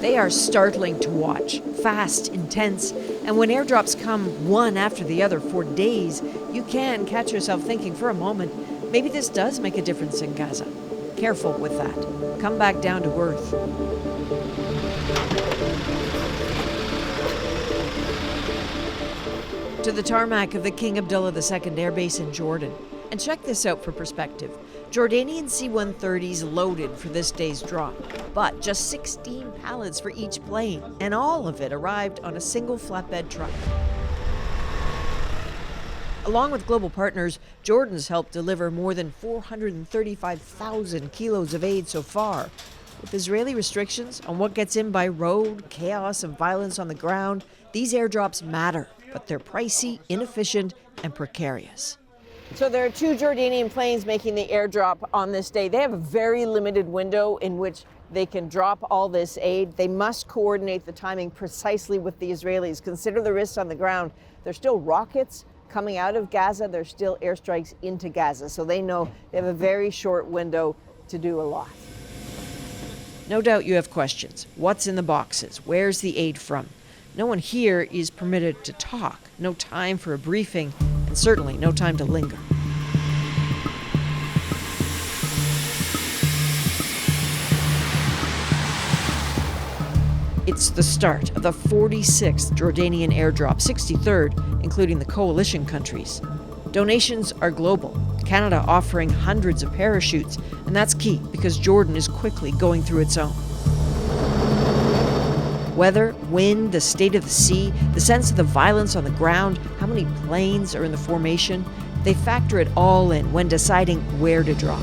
They are startling to watch, fast, intense, and when airdrops come one after the other for days, you can catch yourself thinking for a moment, maybe this does make a difference in Gaza. Careful with that. Come back down to earth. To the tarmac of the King Abdullah II Air Base in Jordan. And check this out for perspective. Jordanian C-130s loaded for this day's drop, but just 16 pallets for each plane, and all of it arrived on a single flatbed truck. Along with global partners, Jordan's helped deliver more than 435,000 kilos of aid so far. With Israeli restrictions on what gets in by road, chaos and violence on the ground, these airdrops matter, but they're pricey, inefficient, and precarious. So there are 2 Jordanian planes making the airdrop on this day. They have a very limited window in which they can drop all this aid. They must coordinate the timing precisely with the Israelis. Consider the risks on the ground. There's still rockets coming out of Gaza. There's still airstrikes into Gaza. So they know they have a very short window to do a lot. No doubt you have questions. What's in the boxes? Where's the aid from? No one here is permitted to talk. No time for a briefing, and certainly no time to linger. It's the start of the 46th Jordanian airdrop, 63rd, including the coalition countries. Donations are global, Canada offering hundreds of parachutes, and that's key because Jordan is quickly going through its own. Weather, wind, the state of the sea, the sense of the violence on the ground, how many planes are in the formation, they factor it all in when deciding where to drop.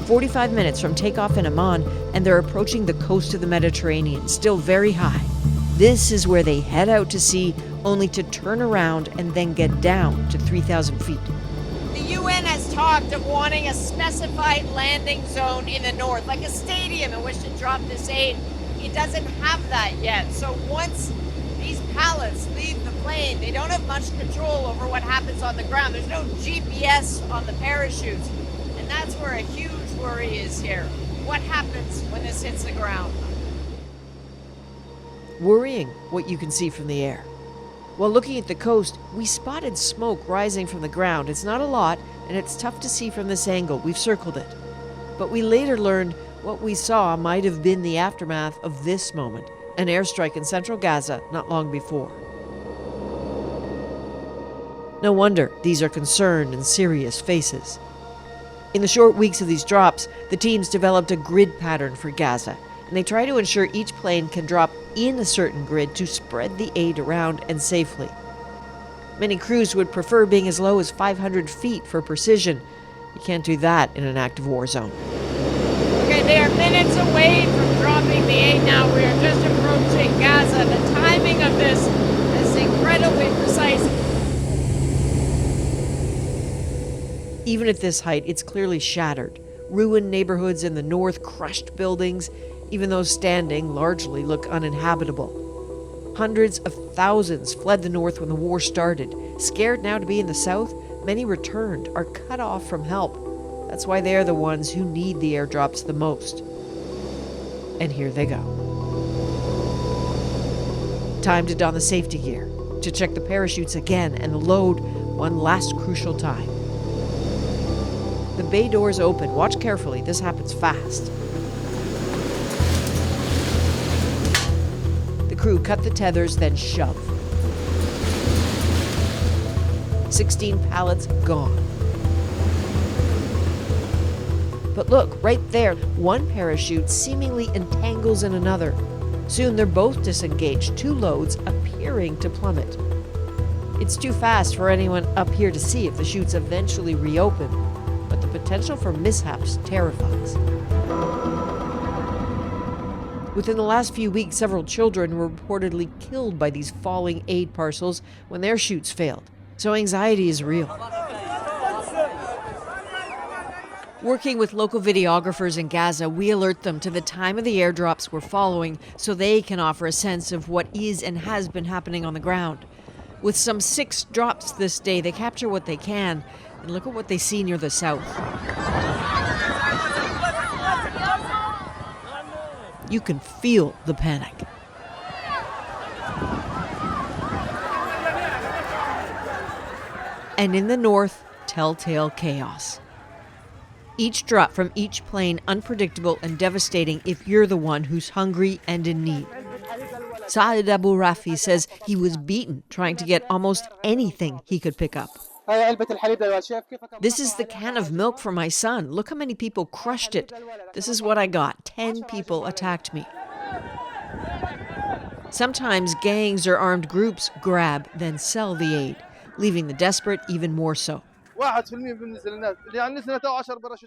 45 minutes from takeoff in Amman, and they're approaching the coast of the Mediterranean, still very high. This is where they head out to sea, only to turn around and then get down to 3,000 feet. The UN has talked of wanting a specified landing zone in the north, like a stadium in which to drop this aid. It doesn't have that yet. So once these pallets leave the plane, they don't have much control over what happens on the ground. There's no GPS on the parachutes. And that's where a huge worry is here. What happens when this hits the ground? Worrying what you can see from the air. While looking at the coast, we spotted smoke rising from the ground. It's not a lot, and it's tough to see from this angle. We've circled it. But we later learned what we saw might have been the aftermath of this moment, an airstrike in central Gaza not long before. No wonder these are concerned and serious faces. In the short weeks of these drops, the teams developed a grid pattern for Gaza, and they try to ensure each plane can drop in a certain grid to spread the aid around and safely. Many crews would prefer being as low as 500 feet for precision. You can't do that in an active war zone. Okay, they are minutes away from dropping the aid now. We are just approaching Gaza. The timing of this is incredibly precise. Even at this height, it's clearly shattered. Ruined neighborhoods in the north, crushed buildings, even those standing largely look uninhabitable. Hundreds of thousands fled the north when the war started. Scared now to be in the south, many returned, are cut off from help. That's why they're the ones who need the airdrops the most. And here they go. Time to don the safety gear, to check the parachutes again and load one last crucial time. The bay doors open. Watch carefully. This happens fast. The crew cut the tethers, then shove. 16 pallets gone. But look, right there, one parachute seemingly entangles in another. Soon they're both disengaged, 2 loads appearing to plummet. It's too fast for anyone up here to see if the chutes eventually reopen, but the potential for mishaps terrifies. Within the last few weeks, several children were reportedly killed by these falling aid parcels when their chutes failed. So anxiety is real. Working with local videographers in Gaza, we alert them to the time of the airdrops we're following so they can offer a sense of what is and has been happening on the ground. With some 6 drops this day, they capture what they can, and look at what they see near the south. You can feel the panic. And in the north, telltale chaos. Each drop from each plane unpredictable and devastating if you're the one who's hungry and in need. Saad Abu Rafi says he was beaten trying to get almost anything he could pick up. This is the can of milk for my son. Look how many people crushed it. This is what I got. 10 people attacked me. Sometimes gangs or armed groups grab, then sell the aid, leaving the desperate even more so.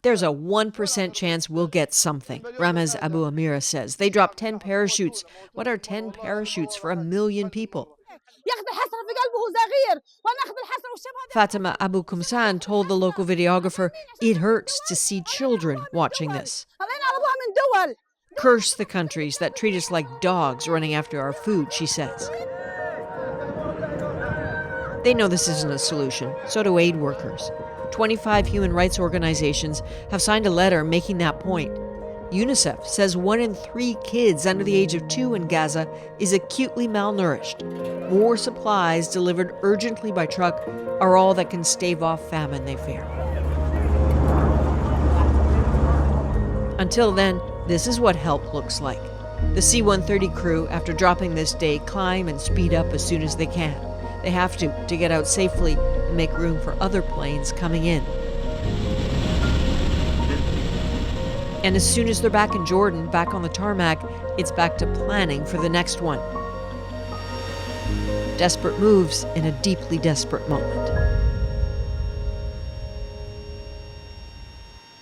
There's a 1% chance we'll get something, Ramez Abu Amira says. They dropped 10 parachutes. What are 10 parachutes for 1 million people? Fatima Abu Kumsan told the local videographer it hurts to see children watching this. Curse the countries that treat us like dogs running after our food, she says. They know this isn't a solution, so do aid workers. 25 human rights organizations have signed a letter making that point. UNICEF says 1 in 3 kids under the age of 2 in Gaza is acutely malnourished. More supplies delivered urgently by truck are all that can stave off famine, they fear. Until then, this is what help looks like. The C-130 crew, after dropping this day, climb and speed up as soon as they can. They have to get out safely and make room for other planes coming in. And as soon as they're back in Jordan, back on the tarmac, it's back to planning for the next one. Desperate moves in a deeply desperate moment.